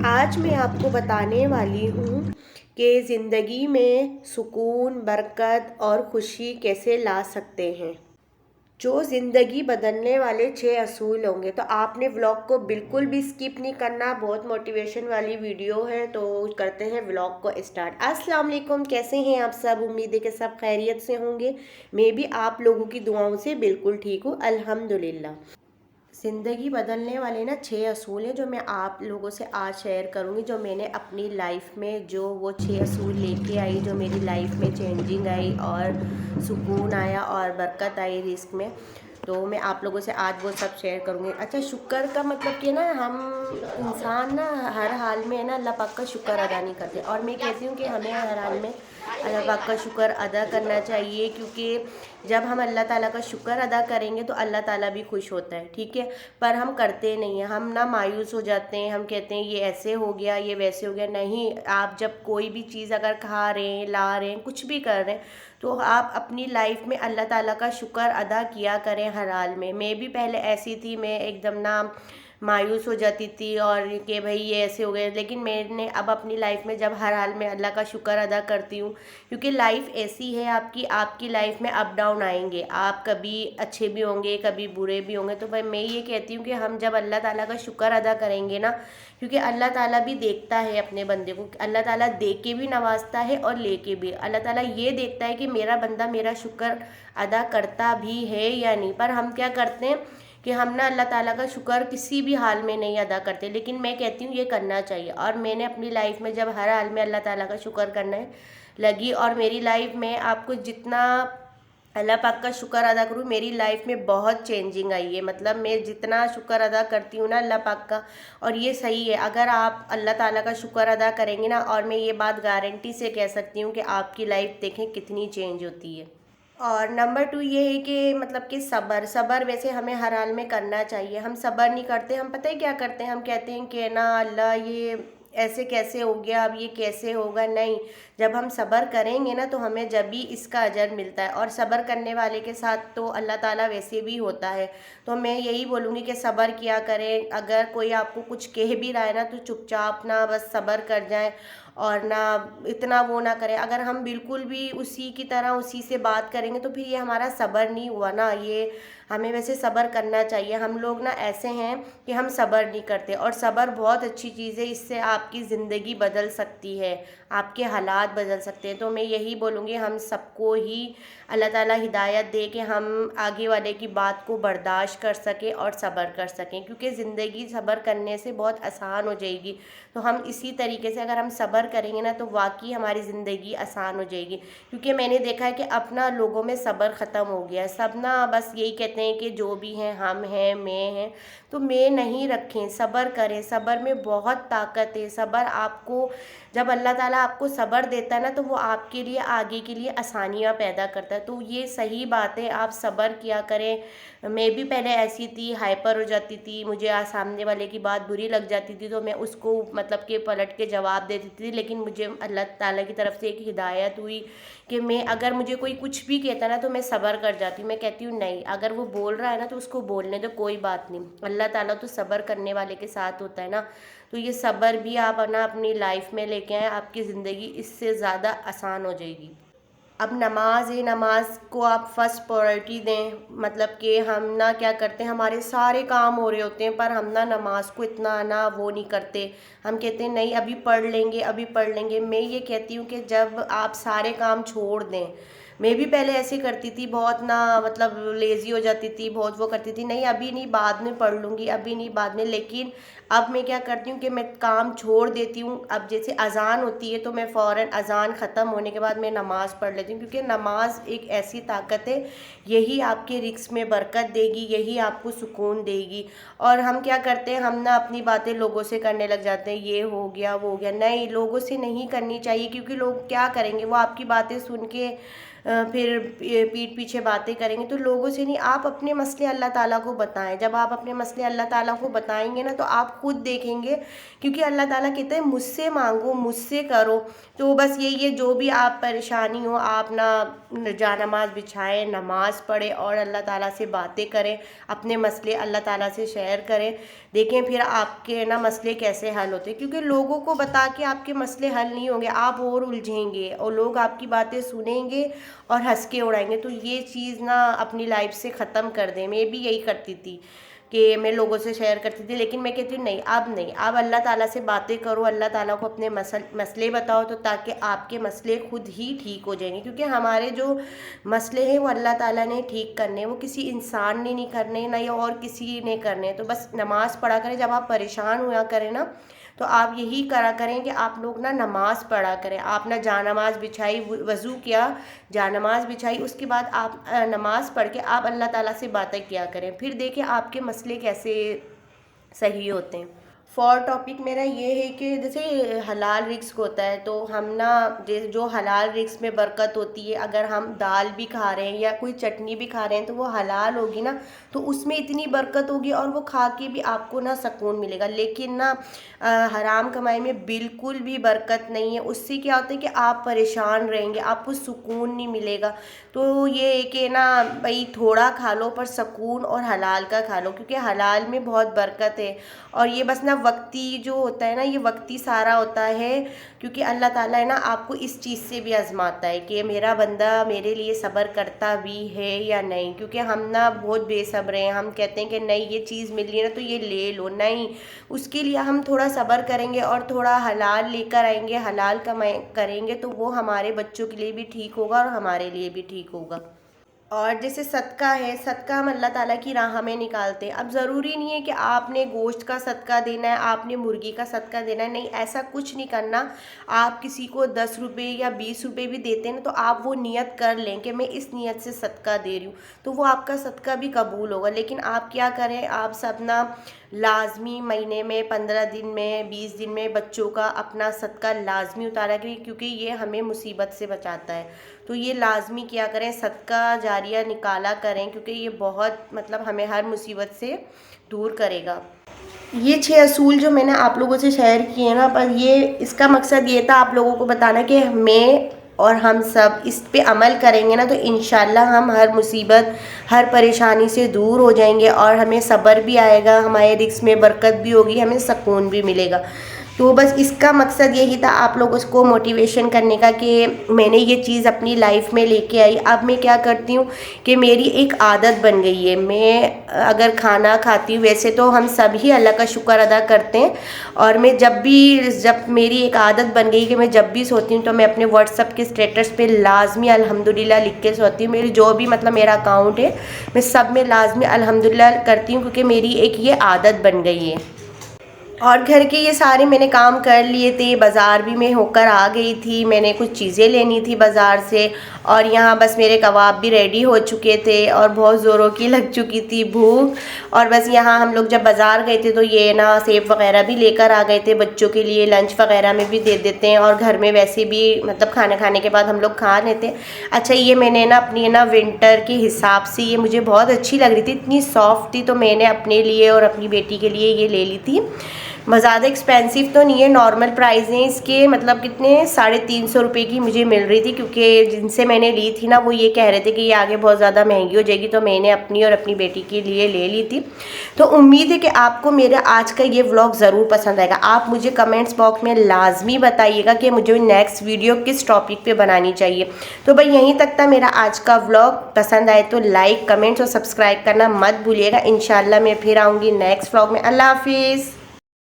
آج میں آپ کو بتانے والی ہوں کہ زندگی میں سکون، برکت اور خوشی کیسے لا سکتے ہیں۔ جو زندگی بدلنے والے 6 اصول ہوں گے، تو آپ نے ولاگ کو بالکل بھی سکپ نہیں کرنا، بہت موٹیویشن والی ویڈیو ہے۔ تو کرتے ہیں ولاگ کو اسٹارٹ۔ السلام علیکم، کیسے ہیں آپ سب؟ امید ہے کہ سب خیریت سے ہوں گے۔ میں بھی آپ لوگوں کی دعاؤں سے بالکل ٹھیک ہوں، الحمدللہ۔ زندگی بدلنے والے 6 اصول ہیں جو میں آپ لوگوں سے آج شیئر کروں گی، جو میں نے اپنی لائف میں جو وہ 6 اصول لے کے آئی، جو میری لائف میں چینجنگ آئی اور سکون آیا اور برکت آئی رزق میں۔ تو میں آپ لوگوں سے آج وہ سب شیئر کروں گی۔ اچھا، شکر کا مطلب کہ ہم انسان ہر حال میں اللہ پاک کا شکر ادا نہیں کرتے، اور میں کہتی ہوں کہ ہمیں ہر حال میں اللہ پاک کا شکر ادا کرنا چاہیے، کیونکہ جب ہم اللہ تعالیٰ کا شکر ادا کریں گے تو اللہ تعالیٰ بھی خوش ہوتا ہے، ٹھیک ہے۔ پر ہم کرتے نہیں ہیں، ہم مایوس ہو جاتے ہیں، ہم کہتے ہیں یہ ایسے ہو گیا، یہ ویسے ہو گیا۔ نہیں، آپ جب کوئی بھی چیز اگر کھا رہے ہیں، لا رہے ہیں، کچھ بھی کر رہے ہیں، تو آپ اپنی لائف میں اللہ تعالیٰ کا شکر ادا کیا کریں ہر حال میں۔ میں بھی پہلے ایسی تھی، میں ایک دم مایوس ہو جاتی تھی اور کہ بھئی یہ ایسے ہو گئے، لیکن میں نے اب اپنی لائف میں جب ہر حال میں اللہ کا شکر ادا کرتی ہوں، کیونکہ لائف ایسی ہے آپ کی لائف میں اپ ڈاؤن آئیں گے، آپ کبھی اچھے بھی ہوں گے، کبھی برے بھی ہوں گے۔ تو میں یہ کہتی ہوں کہ ہم جب اللہ تعالیٰ کا شکر ادا کریں گے کیونکہ اللہ تعالیٰ بھی دیکھتا ہے اپنے بندے کو، اللہ تعالیٰ دے کے بھی نوازتا ہے اور لے کے بھی۔ اللہ تعالیٰ یہ دیکھتا ہے کہ میرا بندہ میرا شکر ادا کرتا بھی ہے یا نہیں۔ پر ہم کیا کرتے ہیں کہ ہم اللہ تعالیٰ کا شکر کسی بھی حال میں نہیں ادا کرتے، لیکن میں کہتی ہوں یہ کرنا چاہیے۔ اور میں نے اپنی لائف میں جب ہر حال میں اللہ تعالیٰ کا شکر کرنے لگی، اور میری لائف میں آپ کو جتنا اللہ پاک کا شکر ادا کروں، میری لائف میں بہت چینجنگ آئی ہے۔ مطلب میں جتنا شکر ادا کرتی ہوں اللہ پاک کا، اور یہ صحیح ہے، اگر آپ اللہ تعالیٰ کا شکر ادا کریں گے اور میں یہ بات گارنٹی سے کہہ سکتی ہوں کہ آپ کی لائف دیکھیں کتنی چینج ہوتی ہے۔ اور نمبر 2 یہ ہے کہ مطلب کہ صبر ویسے ہمیں ہر حال میں کرنا چاہیے۔ ہم صبر نہیں کرتے، ہم پتہ ہے کیا کرتے ہیں، ہم کہتے ہیں کہ اللہ یہ ایسے کیسے ہو گیا، اب یہ کیسے ہوگا۔ نہیں، جب ہم صبر کریں گے تو ہمیں جب بھی اس کا اجر ملتا ہے، اور صبر کرنے والے کے ساتھ تو اللہ تعالیٰ ویسے بھی ہوتا ہے۔ تو میں یہی بولوں گی کہ صبر کیا کریں۔ اگر کوئی آپ کو کچھ کہہ بھی رہا ہے تو چپ چاپ بس صبر کر جائیں، اور اتنا وہ نہ کریں۔ اگر ہم بالکل بھی اسی کی طرح اسی سے بات کریں گے تو پھر یہ ہمارا صبر نہیں ہوا یہ ہمیں ویسے صبر کرنا چاہیے۔ ہم لوگ ایسے ہیں کہ ہم صبر نہیں کرتے، اور صبر بہت اچھی چیز ہے، اس سے آپ کی زندگی بدل سکتی ہے، آپ کے حالات بدل سکتے ہیں۔ تو میں یہی بولوں گی ہم سب کو ہی اللہ تعالیٰ ہدایت دے کہ ہم آگے والے کی بات کو برداشت کر سکیں اور صبر کر سکیں، کیونکہ زندگی صبر کرنے سے بہت آسان ہو جائے گی۔ تو ہم اسی طریقے سے اگر ہم صبر کریں گے تو واقعی ہماری زندگی آسان ہو جائے گی۔ کیونکہ میں نے دیکھا ہے کہ اپنا لوگوں میں صبر ختم ہو گیا ہے، سب بس یہی کہتے ہیں کہ جو بھی ہیں ہم ہیں، میں ہیں، تو میں نہیں رکھیں، صبر کریں۔ صبر میں بہت طاقت ہے۔ صبر آپ کو جب اللہ تعالیٰ آپ کو صبر دیتا ہے تو وہ آپ کے لیے آگے کے لیے آسانیاں پیدا کرتا ہے۔ تو یہ صحیح بات ہے، آپ صبر کیا کریں۔ میں بھی پہلے ایسی تھی، ہائپر ہو جاتی تھی، مجھے سامنے والے کی بات بری لگ جاتی تھی تو میں اس کو مطلب کہ پلٹ کے جواب دیتی تھی، لیکن مجھے اللہ تعالیٰ کی طرف سے ایک ہدایت ہوئی کہ میں اگر مجھے کوئی کچھ بھی کہتا تو میں صبر کر جاتی ہوں۔ میں کہتی ہوں نہیں، اگر وہ بول رہا ہے تو اس کو بولنے دو، کوئی بات نہیں، اللہ تعالیٰ تو صبر کرنے والے کے ساتھ ہوتا ہے تو یہ صبر بھی آپ اپنی لائف میں لے کے آئیں، آپ کی زندگی اس سے زیادہ آسان ہو جائے گی۔ اب نماز کو آپ فرسٹ پرائرٹی دیں۔ مطلب کہ ہم کیا کرتے ہیں، ہمارے سارے کام ہو رہے ہوتے ہیں پر ہم نماز کو اتنا وہ نہیں کرتے، ہم کہتے ہیں نہیں ابھی پڑھ لیں گے، ابھی پڑھ لیں گے۔ میں یہ کہتی ہوں کہ جب آپ سارے کام چھوڑ دیں، میں بھی پہلے ایسے کرتی تھی، بہت مطلب لیزی ہو جاتی تھی، بہت وہ کرتی تھی، نہیں ابھی نہیں بعد میں پڑھ لوں گی، ابھی نہیں بعد میں۔ لیکن اب میں کیا کرتی ہوں کہ میں کام چھوڑ دیتی ہوں۔ اب جیسے اذان ہوتی ہے تو میں فوراً اذان ختم ہونے کے بعد میں نماز پڑھ لیتی ہوں، کیونکہ نماز ایک ایسی طاقت ہے، یہی آپ کے رزق میں برکت دے گی، یہی آپ کو سکون دے گی۔ اور ہم کیا کرتے ہیں، ہم اپنی باتیں لوگوں سے کرنے لگ جاتے ہیں، یہ ہو گیا وہ ہو گیا۔ نہیں، لوگوں سے نہیں کرنی چاہیے، کیونکہ لوگ کیا کریں گے، وہ آپ کی باتیں سن کے پھر پیٹھ پیچھے باتیں کریں گے، تو لوگوں سے نہیں، آپ اپنے مسئلے اللہ تعالیٰ کو بتائیں. جب آپ اپنے مسئلے اللہ تعالیٰ کو بتائیں گے نا تو آپ خود دیکھیں گے، کیونکہ اللہ تعالیٰ کہتے ہیں مجھ سے مانگو، مجھ سے کرو. تو بس یہی ہے، جو بھی آپ پریشانی ہو آپ نا جا نماز بچھائیں، نماز پڑھیں اور اللہ تعالیٰ سے باتیں کریں، اپنے مسئلے اللہ تعالیٰ سے شیئر کریں. دیکھیں پھر آپ کے نا مسئلے کیسے حل ہوتے ہیں، کیونکہ لوگوں کو بتا کے آپ کے مسئلے حل نہیں ہوں گے، آپ اور الجھیں گے اور لوگ آپ کی باتیں سنیں گے اور ہنس کے اڑائیں گے. تو یہ چیز نا اپنی لائف سے ختم کر دیں. میں بھی یہی کرتی تھی کہ میں لوگوں سے شیئر کرتی تھی، لیکن میں کہتی ہوں نہیں، اب اللہ تعالیٰ سے باتیں کرو، اللہ تعالیٰ کو اپنے مسئلے بتاؤ، تو تاکہ آپ کے مسئلے خود ہی ٹھیک ہو جائیں گے. کیونکہ ہمارے جو مسئلے ہیں وہ اللہ تعالیٰ نے ٹھیک کرنے، وہ کسی انسان نے نہیں کرنے، نہ یہ اور کسی نے کرنے. تو بس نماز پڑھا کریں. جب آپ پریشان ہوا کریں نا تو آپ یہی کرا کریں کہ آپ لوگ نا نماز پڑھا کریں. آپ نا جا نماز بچھائی، وضو کیا، جا نماز بچھائی، اس کے بعد آپ نماز پڑھ کے آپ اللہ تعالیٰ سے باتیں کیا کریں. پھر دیکھیں آپ کے مسئلے کیسے صحیح ہوتے ہیں. فور ٹاپک میرا یہ ہے کہ جیسے حلال رزق ہوتا ہے، تو ہم نا جو حلال رزق میں برکت ہوتی ہے، اگر ہم دال بھی کھا رہے ہیں یا کوئی چٹنی بھی کھا رہے ہیں تو وہ حلال ہوگی نا، تو اس میں اتنی برکت ہوگی اور وہ کھا کے بھی آپ کو نا سکون ملے گا. لیکن نا حرام کمائی میں بالکل بھی برکت نہیں ہے. اس سے کیا ہوتا ہے کہ آپ پریشان رہیں گے، آپ کو سکون نہیں ملے گا. تو یہ ہے کہ نا بھائی تھوڑا کھا لو پر سکون اور حلال کا کھا لو، کیونکہ حلال میں بہت برکت ہے. اور یہ بس نا وقتی جو ہوتا ہے نا، یہ وقتی سارا ہوتا ہے، کیونکہ اللہ تعالیٰ ہے نا آپ کو اس چیز سے بھی آزماتا ہے کہ میرا بندہ میرے لیے صبر کرتا بھی ہے یا نہیں. کیونکہ ہم نا بہت بے صبر ہیں، ہم کہتے ہیں کہ نہیں یہ چیز مل رہی ہے نا تو یہ لے لو. نہیں، اس کے لیے ہم تھوڑا صبر کریں گے اور تھوڑا حلال لے کر آئیں گے، حلال کمائیں کریں گے، تو وہ ہمارے بچوں کے لیے بھی ٹھیک ہوگا اور ہمارے لیے بھی ٹھیک ہوگا. اور جیسے صدقہ ہے، صدقہ ہم اللہ تعالیٰ کی راہ میں نکالتے ہیں. اب ضروری نہیں ہے کہ آپ نے گوشت کا صدقہ دینا ہے، آپ نے مرغی کا صدقہ دینا ہے، نہیں، ایسا کچھ نہیں کرنا. آپ کسی کو 10 روپے یا 20 روپے بھی دیتے ہیں نا، تو آپ وہ نیت کر لیں کہ میں اس نیت سے صدقہ دے رہی ہوں، تو وہ آپ کا صدقہ بھی قبول ہوگا. لیکن آپ کیا کریں، آپ سب نا لازمی مہینے میں 15 دن میں 20 دن میں بچوں کا اپنا صدقہ لازمی اتارا کریں، کیونکہ یہ ہمیں مصیبت سے بچاتا ہے. تو یہ لازمی کیا کریں، صدقہ جاریہ نکالا کریں، کیونکہ یہ بہت مطلب ہمیں ہر مصیبت سے دور کرے گا. یہ 6 اصول جو میں نے آپ لوگوں سے شیئر کیے ہیں نا، پر یہ اس کا مقصد یہ تھا آپ لوگوں کو بتانا کہ میں اور ہم سب اس پہ عمل کریں گے نا تو انشاءاللہ ہم ہر مصیبت، ہر پریشانی سے دور ہو جائیں گے اور ہمیں صبر بھی آئے گا، ہمارے رزق میں برکت بھی ہوگی، ہمیں سکون بھی ملے گا. تو بس اس کا مقصد یہی تھا آپ لوگوں کو موٹیویشن کرنے کا کہ میں نے یہ چیز اپنی لائف میں لے کے آئی. اب میں کیا کرتی ہوں کہ میری ایک عادت بن گئی ہے. میں اگر کھانا کھاتی ہوں، ویسے تو ہم سب ہی اللہ کا شکر ادا کرتے ہیں، اور میں جب میری ایک عادت بن گئی کہ میں جب بھی سوتی ہوں تو میں اپنے واٹس ایپ کے اسٹیٹس پہ لازمی الحمدللہ لکھ کے سوتی ہوں. میری جو بھی مطلب میرا اکاؤنٹ ہے میں سب میں لازمی الحمدللہ کرتی ہوں، کیونکہ میری ایک یہ عادت بن گئی ہے. اور گھر کے یہ سارے میں نے کام کر لیے تھے، بازار بھی میں ہو کر آ گئی تھی، میں نے کچھ چیزیں لینی تھی بازار سے، اور یہاں بس میرے کباب بھی ریڈی ہو چکے تھے اور بہت زوروں کی لگ چکی تھی بھوک. اور بس یہاں ہم لوگ جب بازار گئے تھے تو یہ نا سیب وغیرہ بھی لے کر آ گئے تھے بچوں کے لیے، لنچ وغیرہ میں بھی دے دیتے ہیں، اور گھر میں ویسے بھی مطلب کھانا کھانے کے بعد ہم لوگ کھا لیتے ہیں. اچھا، یہ میں نے نا اپنی نا ونٹر کے حساب سے یہ مجھے بہت اچھی لگ رہی تھی، اتنی سافٹ تھی، تو میں نے اپنے لیے اور اپنی بیٹی کے لیے یہ لے لی تھی. زیادہ ایکسپینسو تو نہیں ہے، نارمل پرائز ہیں اس کے، مطلب کتنے 350 روپے کی مجھے مل رہی تھی، کیونکہ جن سے میں نے لی تھی نا وہ یہ کہہ رہے تھے کہ یہ آگے بہت زیادہ مہنگی ہو جائے گی، تو میں نے اپنی اور اپنی بیٹی کے لیے لے لی تھی. تو امید ہے کہ آپ کو میرا آج کا یہ ولاگ ضرور پسند آئے گا. آپ مجھے کمنٹس باکس میں لازمی بتائیے گا کہ مجھے نیکسٹ ویڈیو کس ٹاپک پہ بنانی چاہیے. تو بھائی یہیں تک تھا میرا آج کا ولاگ. پسند آئے تو لائک، کمنٹس اور سبسکرائب کرنا مت بھولیے گا. انشاءاللہ میں پھر آؤں گی نیکسٹ ولاگ میں. اللہ حافظ.